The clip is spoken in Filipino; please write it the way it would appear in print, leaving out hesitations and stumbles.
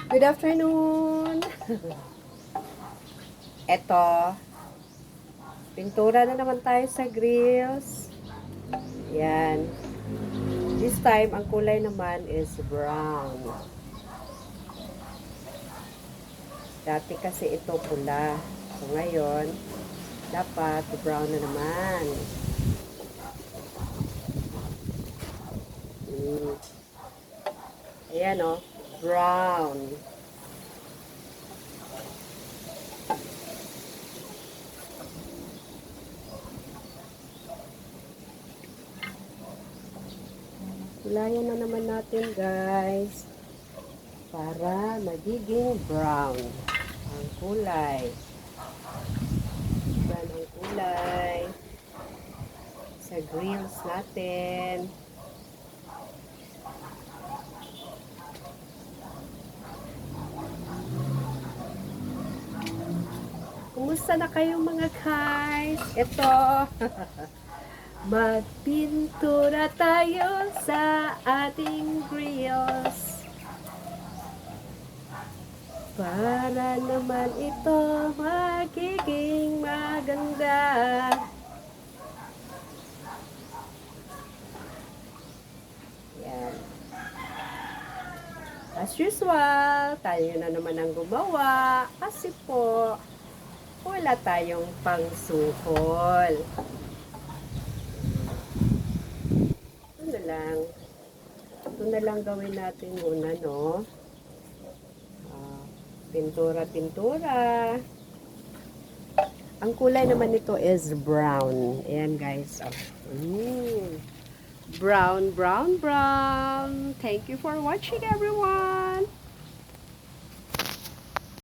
Good afternoon! Eto, pintura na naman tayo sa grills. Yan. This time, ang kulay naman is brown. Dati kasi ito pula. So, ngayon, dapat brown na naman. Ayan o, brown. Kulayan na naman natin, guys. Para magiging brown ang kulay. Yan ang kulay sa grills natin. Kumusta na kayo mga guys? Ito, magpintura tayo sa ating grills. Para naman ito magiging maganda. Yan. As usual, tayo na naman ang gumawa. Kasi po, wala tayong pangsukol. Ano lang. Ito na lang gawin natin muna, no? Pintura-pintura. Ang kulay naman nito is brown. Ayan, guys. Oh. Brown, brown, brown. Thank you for watching, everyone.